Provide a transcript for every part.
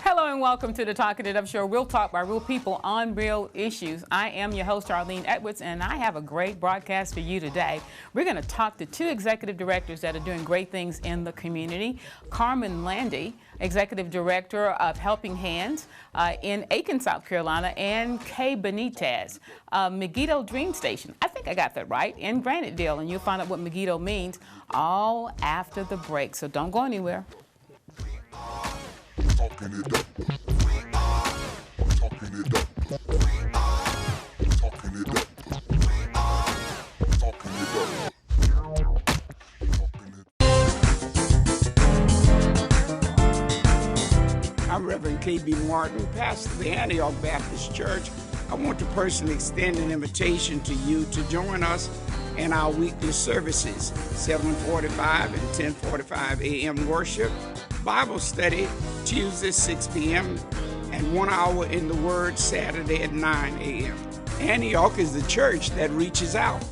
Hello and welcome to the Talking It Up Show, real talk by real people on real issues. I am your host, Arlene Edwards, and I have a great broadcast for you today. We're going to talk to two executive directors that are doing great things in the community. Carmen Landy, Executive Director of Helping Hands in Aiken, South Carolina, and Kay Benitez, Megiddo Dream Station. I think I got that right, in Granitedale, and you'll find out what Megiddo means all after the break, so don't go anywhere. Talking it up. Talking it up. Talking it up. Talking it up. I'm Reverend K.B. Martin, pastor of the Antioch Baptist Church. I want to personally extend an invitation to you to join us in our weekly services, 7:45 and 10:45 a.m. worship, Bible study Tuesday 6 p.m., and 1 hour in the Word Saturday at 9 a.m. Antioch is the church that reaches out.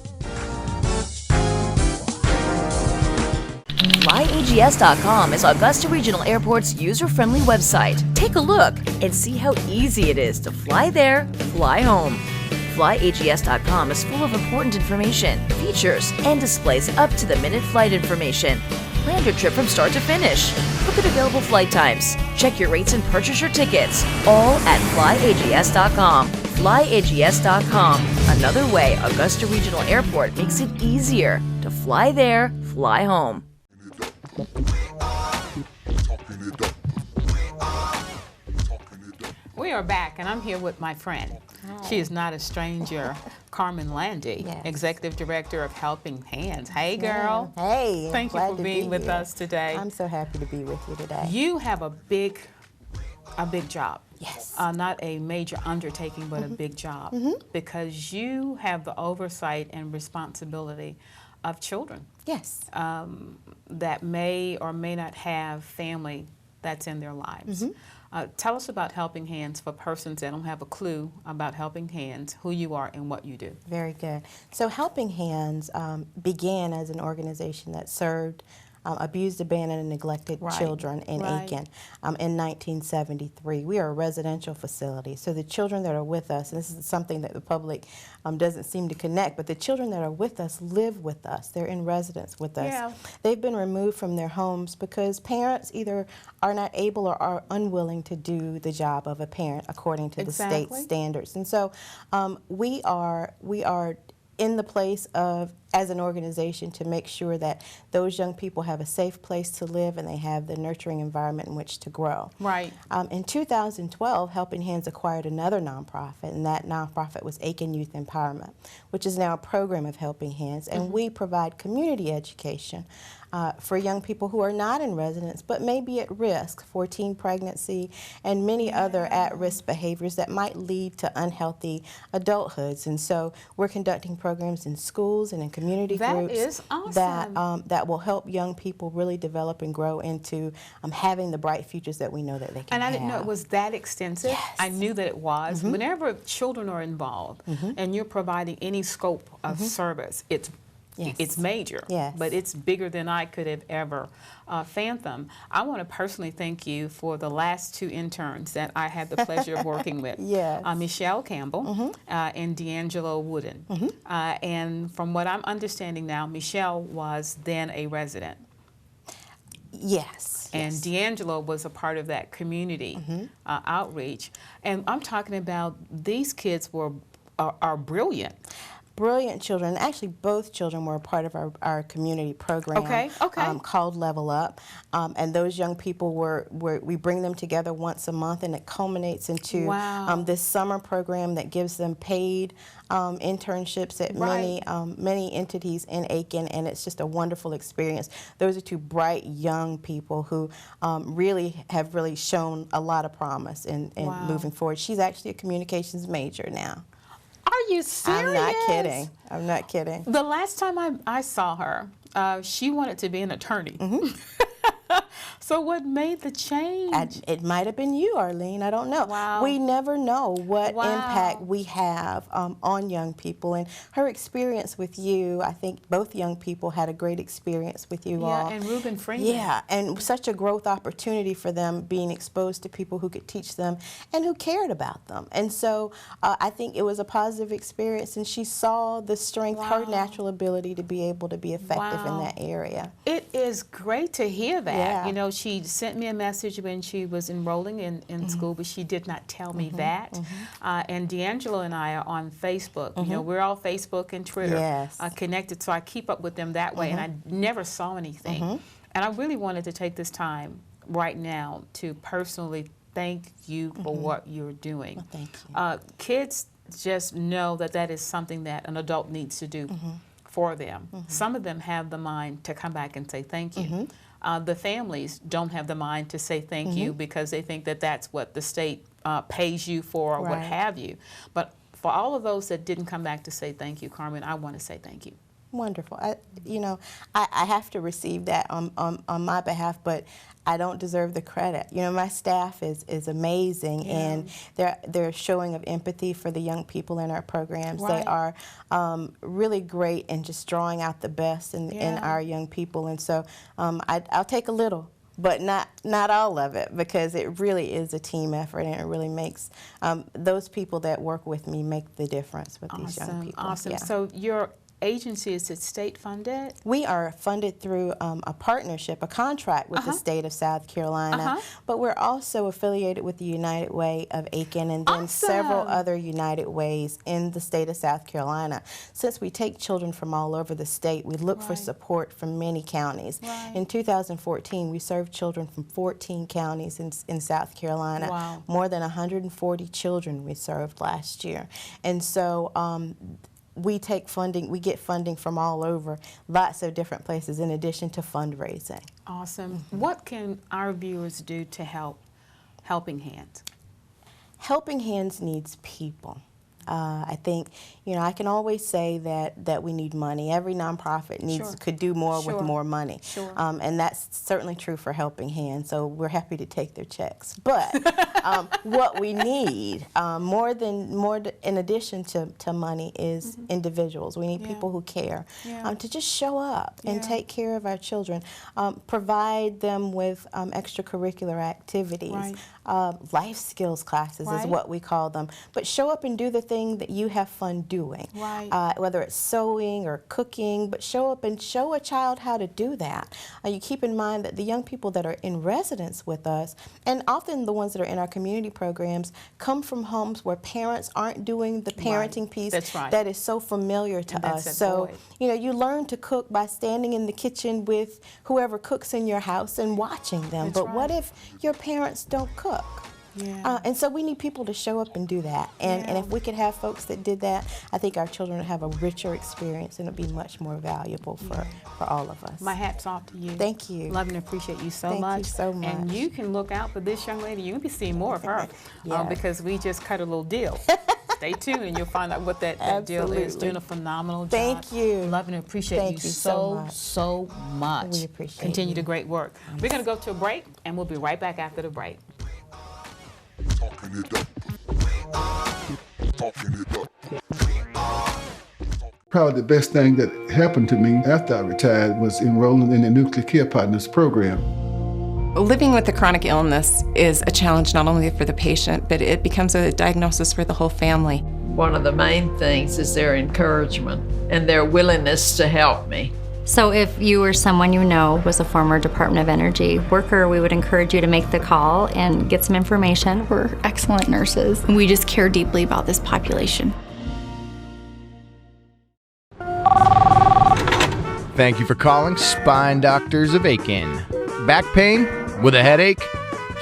FlyAGS.com is Augusta Regional Airport's user-friendly website. Take a look and see how easy it is to fly there, fly home. FlyAGS.com is full of important information, features, and displays up-to-the-minute flight information. Plan your trip from start to finish. Look at available flight times. Check your rates and purchase your tickets. All at FlyAGS.com. FlyAGS.com. Another way Augusta Regional Airport makes it easier to fly there, fly home. We are back, and I'm here with my friend. Hi. She is not a stranger, Carmen Landy, Yes. Executive Director of Helping Hands. Hey, girl. Yeah. Hey. Thank you glad for to being be with here. us today. I'm so happy to be with you today. You have a big job. Yes. Not a major undertaking, but a big job, because you have the oversight and responsibility of children Yes. that may or may not have family that's in their lives. Tell us about Helping Hands for persons that don't have a clue about Helping Hands, who you are and what you do. Very good. So Helping Hands began as an organization that served abused, abandoned, and neglected Right. children in Right. Aiken in 1973. We are a residential facility, so the children that are with us, and this is something that the public doesn't seem to connect, but the children that are with us live with us. They're in residence with us. Yeah. They've been removed from their homes because parents either are not able or are unwilling to do the job of a parent according to the state Exactly. standards. And so we are in the place of, as an organization, to make sure that those young people have a safe place to live and they have the nurturing environment in which to grow. Right. In 2012, Helping Hands acquired another nonprofit, and that nonprofit was Aiken Youth Empowerment, which is now a program of Helping Hands, and we provide community education for young people who are not in residence but may be at risk for teen pregnancy and many other at-risk behaviors that might lead to unhealthy adulthoods. And so we're conducting programs in schools and in community That groups is awesome. that will help young people really develop and grow into having the bright futures that we know that they can And I have. didn't know it was that extensive. Yes. I knew that it was. Whenever children are involved and you're providing any scope of service, it's Yes. major, Yes. but it's bigger than I could have ever fathomed. I want to personally thank you for the last two interns that I had the pleasure of working with. Yes. Michelle Campbell and D'Angelo Wooden. And from what I'm understanding now, Michelle was then a resident. Yes. And yes. D'Angelo was a part of that community outreach. And I'm talking about these kids are brilliant. Brilliant children. Actually, both children were a part of our community program Okay. called Level Up. And those young people we bring them together once a month, and it culminates into Wow. this summer program that gives them paid internships at many entities in Aiken, and it's just a wonderful experience. Those are two bright young people who really have shown a lot of promise in Wow. moving forward. She's actually a communications major now. Are you serious? I'm not kidding. I'm not kidding. The last time I saw her, she wanted to be an attorney. So what made the change? It might have been you, Arlene. I don't know. Wow. We never know what Wow. impact we have on young people. And her experience with you, I think both young people had a great experience with you all. Yeah, and Reuben Freeman. Yeah, and such a growth opportunity for them, being exposed to people who could teach them and who cared about them. And so I think it was a positive experience, and she saw the strength, her natural ability to be able to be effective in that area. It is great to hear that. Yeah. You know, she sent me a message when she was enrolling in school, but she did not tell me that. And D'Angelo and I are on Facebook. You know, we're all Facebook and Twitter connected, so I keep up with them that way, and I never saw anything. And I really wanted to take this time right now to personally thank you for what you're doing. Well, thank you. Kids just know that that is something that an adult needs to do for them. Some of them have the mind to come back and say thank you. The families don't have the mind to say thank you because they think that that's what the state pays you for or what have you. But for all of those that didn't come back to say thank you, Carmen, I want to say thank you. Wonderful. I have to receive that on my behalf, but I don't deserve the credit. You know, my staff is amazing, and they're showing of empathy for the young people in our programs. They are really great in just drawing out the best in our young people, and so I'll take a little, but not all of it, because it really is a team effort, and it really makes those people that work with me make the difference with these young people. Awesome. Yeah. So your agency, is it state funded? We are funded through a partnership, a contract with the state of South Carolina, but we're also affiliated with the United Way of Aiken, and then several other United Ways in the state of South Carolina. Since we take children from all over the state, we look for support from many counties. In 2014, we served children from 14 counties in South Carolina. More than 140 children we served last year. And so we take funding, we get funding from all over, lots of different places in addition to fundraising. Awesome. What can our viewers do to help Helping Hands? Helping Hands needs people. I think, you know, I can always say that we need money. Every nonprofit could do more with more money. And that's certainly true for Helping Hands, so we're happy to take their checks. But what we need, in addition to money, is individuals. We need people who care to just show up and take care of our children, provide them with extracurricular activities. Life skills classes is what we call them. But show up and do the thing that you have fun doing, whether it's sewing or cooking, but show up and show a child how to do that. You keep in mind that the young people that are in residence with us, and often the ones that are in our community programs, come from homes where parents aren't doing the parenting piece that is so familiar to us. So, you know, you learn to cook by standing in the kitchen with whoever cooks in your house and watching them. But what if your parents don't cook? And so we need people to show up and do that. And if we could have folks that did that, I think our children would have a richer experience, and it would be much more valuable for all of us. My hat's off to you. Thank you. Love and appreciate you so much. Thank you so much. And you can look out for this young lady. You'll be seeing more of her because we just cut a little deal. Stay tuned and you'll find out what that deal is. Doing a phenomenal job. Thank you. Love and appreciate you so much. We appreciate Continue the great work. We're going to go to a break, and we'll be right back after the break. Talking it up. Talking it up. Probably the best thing that happened to me after I retired was enrolling in the Nuclear Care Partners program. Living with a chronic illness is a challenge not only for the patient, but it becomes a diagnosis for the whole family. One of the main things is their encouragement and their willingness to help me. So if you or someone you know was a former Department of Energy worker, we would encourage you to make the call and get some information. We're excellent nurses, and we just care deeply about this population. Thank you for calling Spine Doctors of Aiken. Back pain with a headache?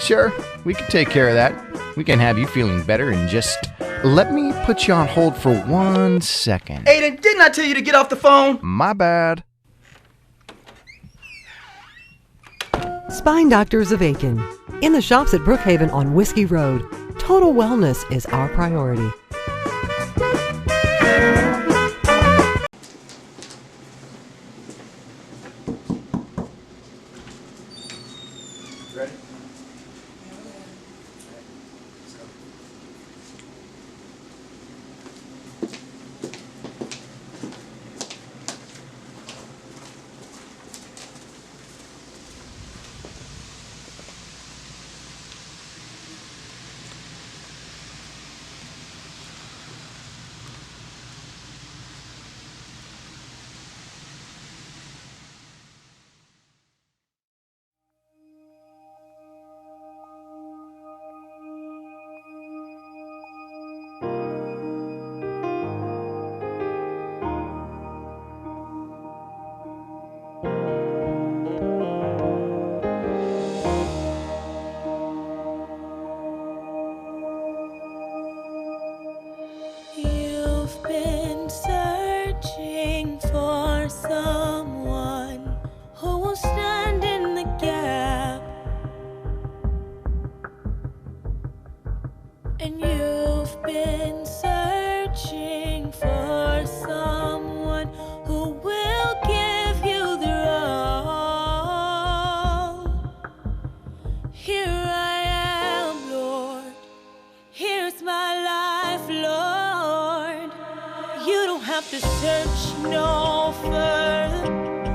Sure, we can take care of that. We can have you feeling better in just... Let me put you on hold for 1 second. Aiden, didn't I tell you to get off the phone? My bad. Spine Doctors of Aiken. In the shops at Brookhaven on Whiskey Road. Total wellness is our priority. Ready? You've been searching for someone who will stand in the gap, and you've been searching for someone who will give you their all. Here I am, Lord. Here's my life, Lord. You don't have to search no further,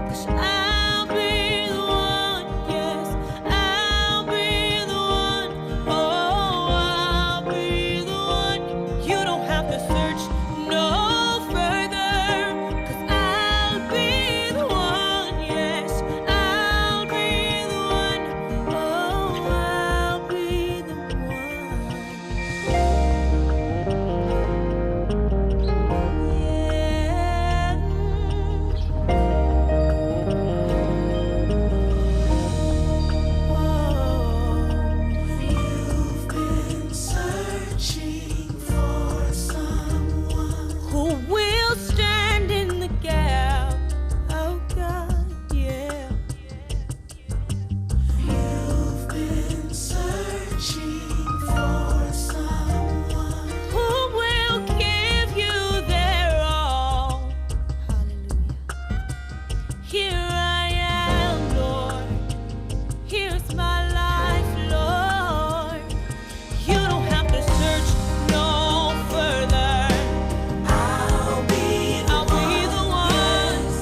'cause I'll be the one, yes, I'll be the one, oh, I'll be the one. You don't have to search no further, 'cause I'll be the one, yes, I'll be the one, oh, I'll be the one. You've been searching for someone who will stand in the gap. Oh God, yeah. You've been searching for someone who will give you their all. Hallelujah. Here I am, Lord. Here's my life, Lord. You don't have to search no further. I'll be the one.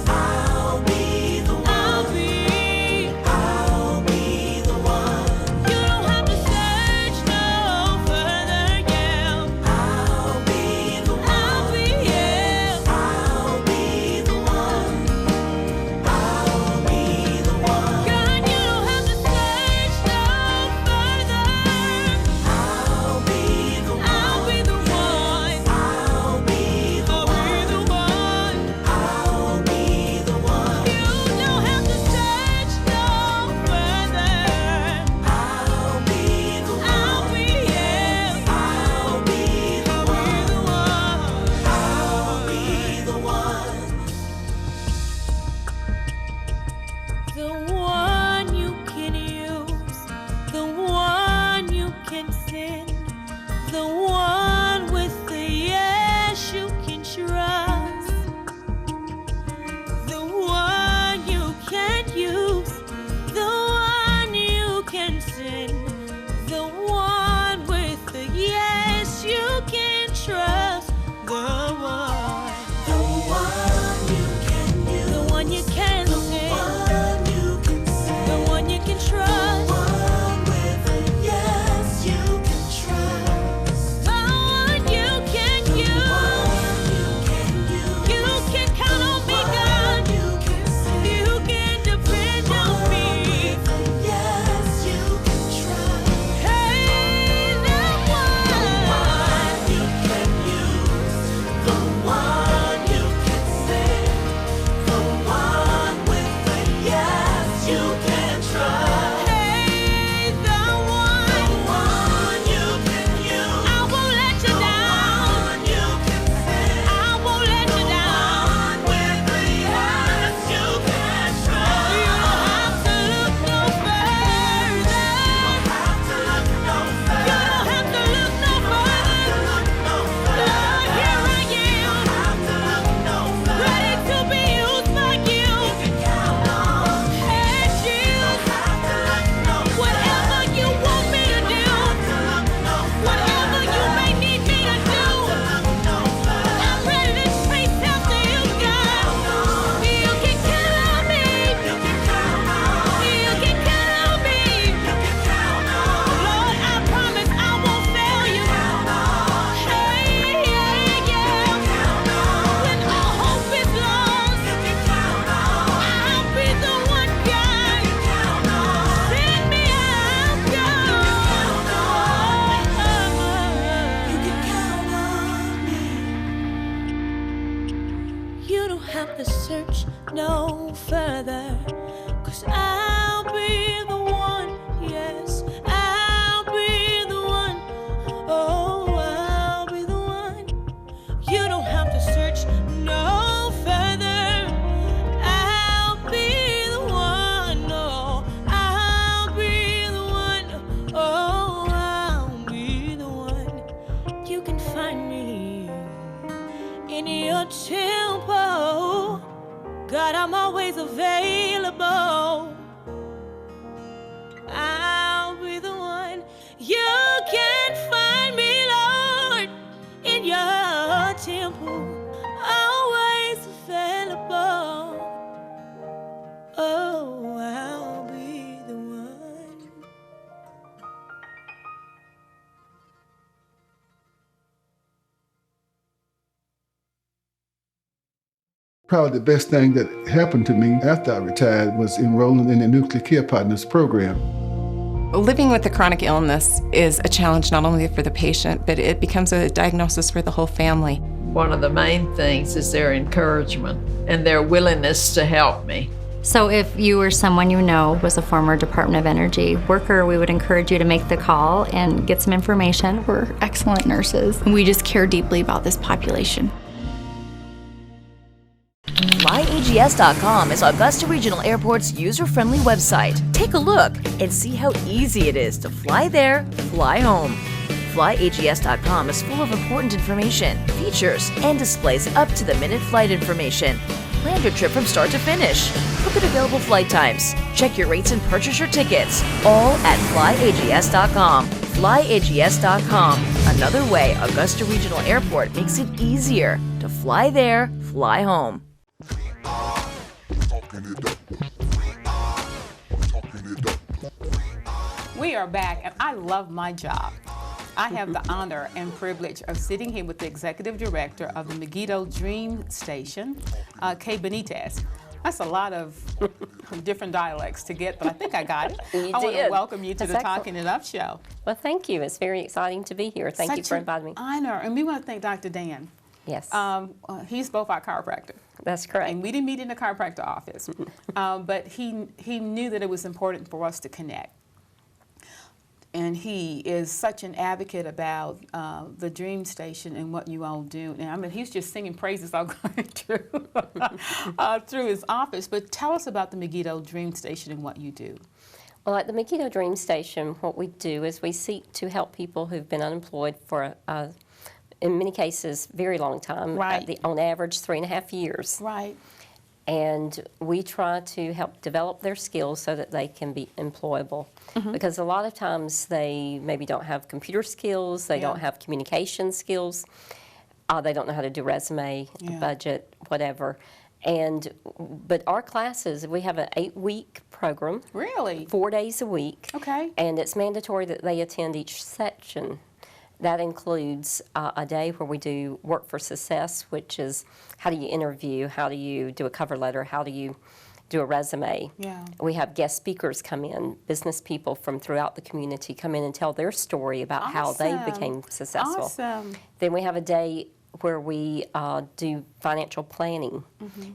I'll be the one. I'll be the one. You don't have to search no further, yeah. I'll be the one. I'll be the one. I'll be the one. God, you don't have to search no further. I'll be the one. I'll be the one. I'll be the one. I'll be the one. You don't have to search no further. I'll be the one. I'll be the one. I'll be the one. The one you can use, the one you can send, the one with the yes you can trust, the one you can use, the one you can send, the one with the yes you can trust, the one you can use, the one you can send, the one you can trust, the one with the yes you can trust. further, 'cause I'll be the one, yes, I'll be the one, oh, I'll be the one. You don't have to search no further, I'll be the one, oh, I'll be the one, oh, I'll be the one. You can find me in your temple, God, I'm always available. I'll be the one. You can find me, Lord, in your temple, always available. Oh, I'll be the one. Probably the best thing that happened to me after I retired was enrolling in the Nuclear Care Partners program. Living with a chronic illness is a challenge not only for the patient, but it becomes a diagnosis for the whole family. One of the main things is their encouragement and their willingness to help me. So if you or someone you know was a former Department of Energy worker, we would encourage you to make the call and get some information. We're excellent nurses, and we just care deeply about this population. FlyAGS.com is Augusta Regional Airport's user-friendly website. Take a look and see how easy it is to fly there, fly home. FlyAGS.com is full of important information, features, and displays up-to-the-minute flight information. Plan your trip from start to finish. Look at available flight times. Check your rates and purchase your tickets. All at FlyAGS.com. FlyAGS.com. Another way Augusta Regional Airport makes it easier to fly there, fly home. We are back, and I love my job. I have the honor and privilege of sitting here with the executive director of the Megiddo Dream Station, Kay Benitez. That's a lot of different dialects to get, but I think I got it. You I want to did. welcome you to That's the excellent. Talking It Up show. Well, thank you. It's very exciting to be here. Thank you for inviting me. Honor, and we want to thank Dr. Dan. Yes. He's both our chiropractor. That's correct. And we didn't meet in the chiropractor office, but he knew that it was important for us to connect. And he is such an advocate about the Dream Station and what you all do. And I mean, he's just singing praises all going through his office. But tell us about the Megiddo Dream Station and what you do. Well, at the Megiddo Dream Station, what we do is we seek to help people who've been unemployed for, in many cases, very long time. Right. On average, 3.5 years. Right. And we try to help develop their skills so that they can be employable. Because a lot of times they maybe don't have computer skills, they don't have communication skills, they don't know how to do resume, budget, whatever. But our classes, we have an 8-week program. Really? 4 days a week. Okay. And it's mandatory that they attend each section. That includes a day where we do Work for Success, which is how do you interview, how do you do a cover letter, how do you do a resume. Yeah. We have guest speakers come in, business people from throughout the community come in and tell their story about how they became successful. Awesome. Then we have a day where we do financial planning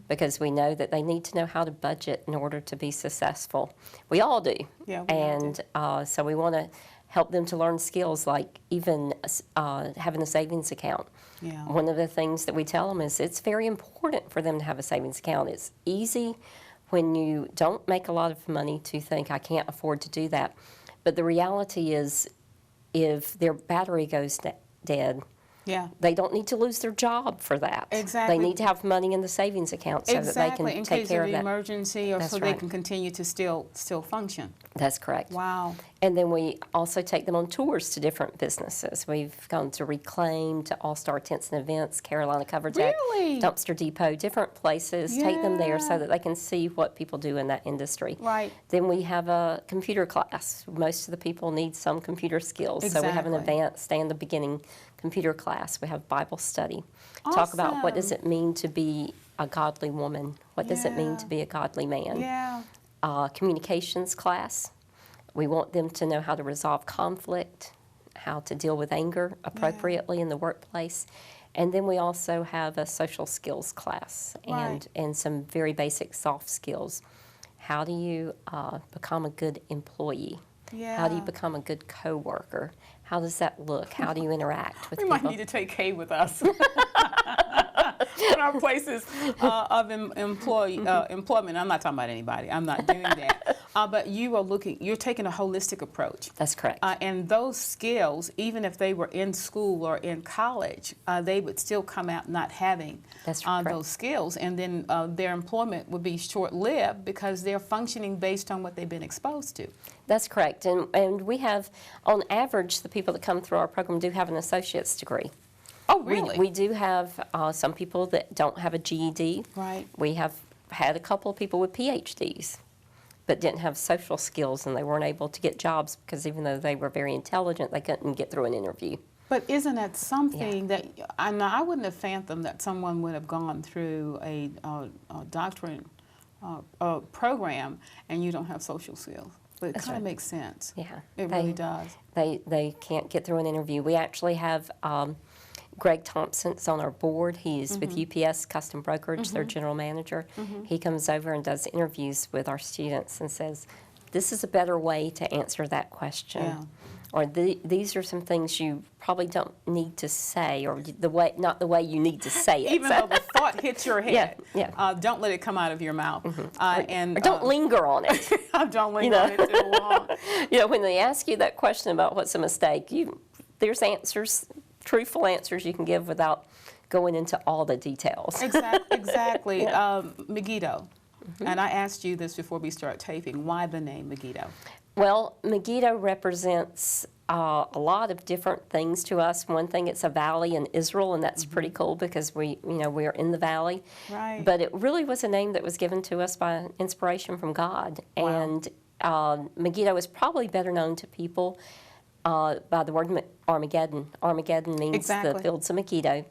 because we know that they need to know how to budget in order to be successful. We all do. Yeah, we all do. And so we want to help them to learn skills like even having a savings account. Yeah. One of the things that we tell them is it's very important for them to have a savings account. It's easy when you don't make a lot of money to think, I can't afford to do that. But the reality is if their battery goes dead, they don't need to lose their job for that. Exactly. They need to have money in the savings account so that they can in take case care of of that. emergency or That's so right. they can continue to still function. That's correct. Wow. And then we also take them on tours to different businesses. We've gone to Reclaim, to All Star Tents and Events, Carolina Cover Jack, Really? Dumpster Depot, different places. Take them there so that they can see what people do in that industry. Right. Then we have a computer class. Most of the people need some computer skills. So we have an Exactly. advanced and the beginning computer class. We have Bible study. Talk about what does it mean to be a godly woman? What does it mean to be a godly man? Yeah. Communications class. We want them to know how to resolve conflict, how to deal with anger appropriately in the workplace. And then we also have a social skills class and some very basic soft skills. How do you become a good employee? Yeah. How do you become a good coworker? How does that look? How do you interact with people? We might need to take Kay with us. In our places of employment. I'm not talking about anybody. I'm not doing that. But you're taking a holistic approach. That's correct. And those skills, even if they were in school or in college, they would still come out not having those skills. And then their employment would be short-lived because they're functioning based on what they've been exposed to. That's correct. And we have, on average, the people that come through our program do have an associate's degree. Oh, really? We do have some people that don't have a GED. Right. We have had a couple of people with PhDs but didn't have social skills, and they weren't able to get jobs because even though they were very intelligent, they couldn't get through an interview. But isn't that something that, I wouldn't have fathomed that someone would have gone through a doctorate program and you don't have social skills? But it kind of makes sense. Yeah. It really does. They can't get through an interview. We actually have Greg Thompson's on our board. He's with UPS Custom Brokerage, their general manager. He comes over and does interviews with our students and says, this is a better way to answer that question. Yeah. Or these are some things you probably don't need to say, or not the way you need to say it. Even though the thought hits your head, don't let it come out of your mouth. Or don't linger on it. Don't linger on it too long. When they ask you that question about what's a mistake, there's answers, truthful answers you can give without going into all the details. Exactly. Megiddo. And I asked you this before we start taping. Why the name Megiddo? Well, Megiddo represents a lot of different things to us. One thing, it's a valley in Israel, and that's pretty cool because we're in the valley. Right. But it really was a name that was given to us by inspiration from God. Wow. And Megiddo is probably better known to people by the word Armageddon. Armageddon means the fields of Megiddo.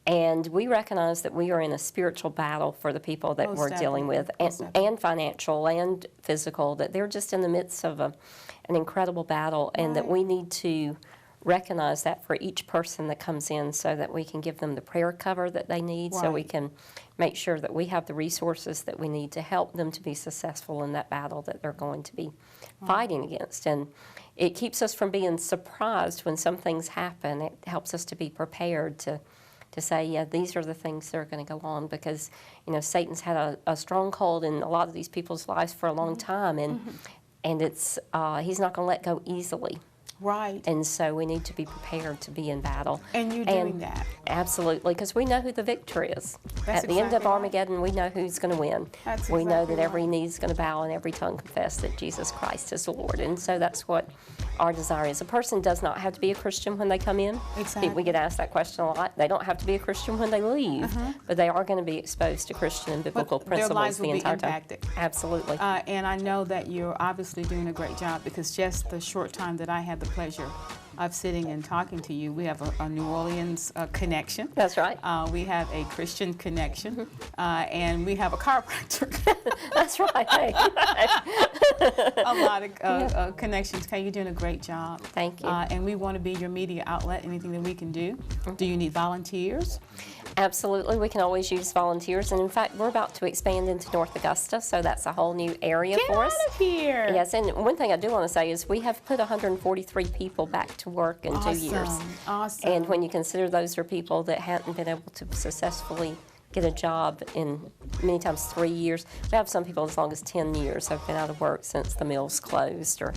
And we recognize that we are in a spiritual battle for the people that we're dealing with, and financial and physical, that they're just in the midst of an incredible battle, and that we need to recognize that for each person that comes in so that we can give them the prayer cover that they need, so we can make sure that we have the resources that we need to help them to be successful in that battle that they're going to be fighting against. And it keeps us from being surprised when some things happen. It helps us to be prepared to say, these are the things that are going to go on, because, Satan's had a stronghold in a lot of these people's lives for a long time, and it's he's not going to let go easily. Right. And so we need to be prepared to be in battle. And you're doing that. Absolutely, because we know who the victor is. That's At the end of Armageddon, we know who's going to win. We know that every knee is going to bow and every tongue confess that Jesus Christ is the Lord. And so that's what our desire is. A person does not have to be a Christian when they come in. Exactly. We get asked that question a lot. They don't have to be a Christian when they leave, but they are going to be exposed to Christian and biblical principles their lives will the entire be impacted. time. Absolutely. And I know that you're obviously doing a great job, because just the short time that I had the pleasure of sitting and talking to you, we have a New Orleans connection. That's right. We have a Christian connection, and we have a chiropractor. That's right. A lot of connections. Kay, you're doing a great job. Thank you. And we want to be your media outlet, anything that we can do. Do you need volunteers? Absolutely. We can always use volunteers. And in fact, we're about to expand into North Augusta, so that's a whole new area for us. Get out of here. Yes, and one thing I do want to say is we have put 143 people back to work in 2 years. Awesome. And when you consider those are people that hadn't been able to successfully get a job in many times 3 years. We have some people as long as 10 years have been out of work since the mills closed, or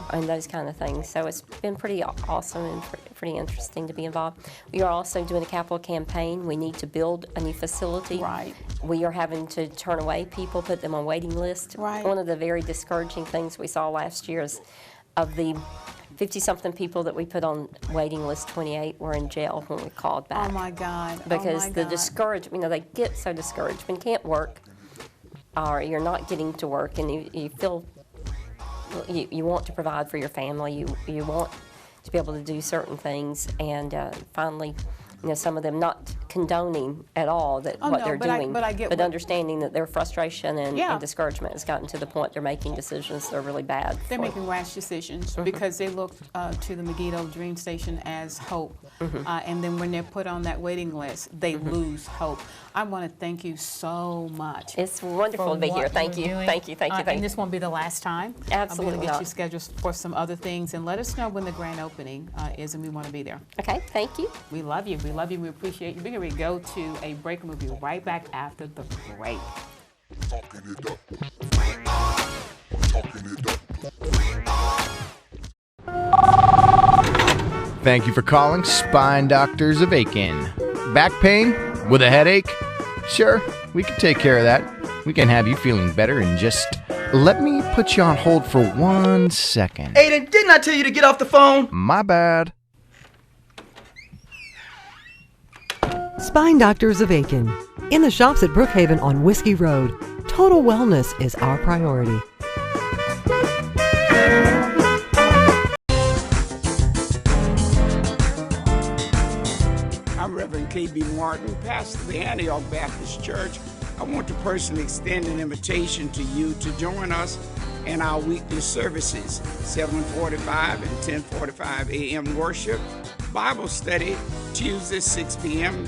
and those kind of things. So it's been pretty awesome and pretty interesting to be involved. We are also doing a capital campaign. We need to build a new facility. Right. We are having to turn away people, put them on waiting list. Right. One of the very discouraging things we saw last year is of the 50-something people that we put on waiting list, 28 were in jail when we called back. Oh my God. Because the discouragement, they get so discouraged when you can't work, or you're not getting to work, and you feel you want to provide for your family, you want to be able to do certain things, and finally, some of them not condoning at all that Oh, what no, they're but doing, I get but what- understanding that their frustration and, Yeah. and discouragement has gotten to the point they're making decisions that are really bad. They're for- making rash decisions because they look to the Megiddo Dream Station as hope. And then when they're put on that waiting list, they lose hope. I want to thank you so much. It's wonderful for to be here. what Thank you're you. doing. Thank you. Thank you. Thank And you. this won't be the last time. Absolutely I'm going to get not. you scheduled for some other things, and let us know when the grand opening is, and we want to be there. Okay, thank you. We love you. We love you. We appreciate you. We're going to go to a break, and we'll be right back after the break. Talking it up. Talking it up. Thank you for calling Spine Doctors of Aiken. Back pain? With a headache? Sure, we can take care of that. We can have you feeling better in just... Let me put you on hold for 1 second. Aiden, didn't I tell you to get off the phone? My bad. Spine Doctors of Aiken. In the shops at Brookhaven on Whiskey Road. Total wellness is our priority. I'm Reverend K.B. Martin, pastor of the Antioch Baptist Church. I want to personally extend an invitation to you to join us in our weekly services, 7:45 and 10:45 a.m. worship, Bible study Tuesday 6 p.m.,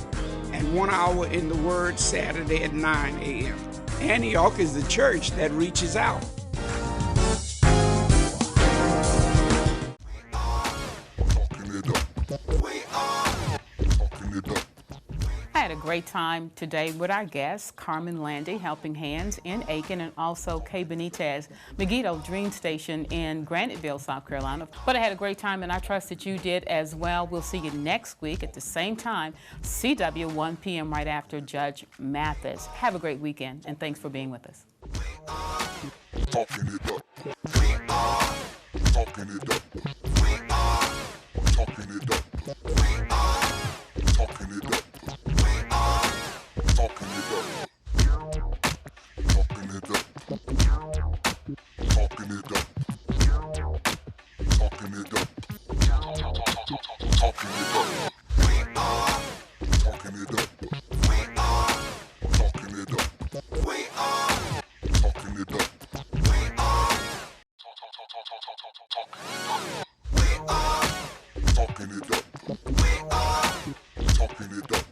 and 1 hour in the Word Saturday at 9 a.m. Antioch is the church that reaches out. Talking it up. Talking it up. I had a great time today with our guests, Carmen Landy, Helping Hands in Aiken, and also Kay Benitez, Megiddo Dream Station in Graniteville, South Carolina. But I had a great time, and I trust that you did as well. We'll see you next week at the same time, CW 1 p.m. right after Judge Mathis. Have a great weekend, and thanks for being with us. Talking it up. Talking it up. Talking it up. Talking it up. Talking it up. Talking it up. Talking it up. Talking it up. Talking it up. Talking it up. Talking it up. Talking it up. Talking it up. Talking it up.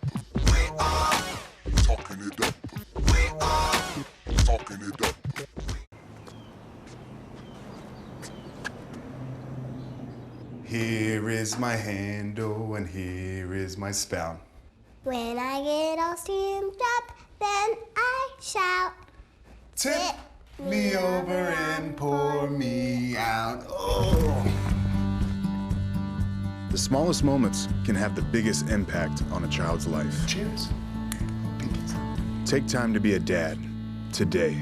Talking it up. Talking it up. Here is my handle and here is my spout. When I get all steamed up, then I shout. Tip me over and pour me out. Oh. The smallest moments can have the biggest impact on a child's life. Cheers. Take time to be a dad today.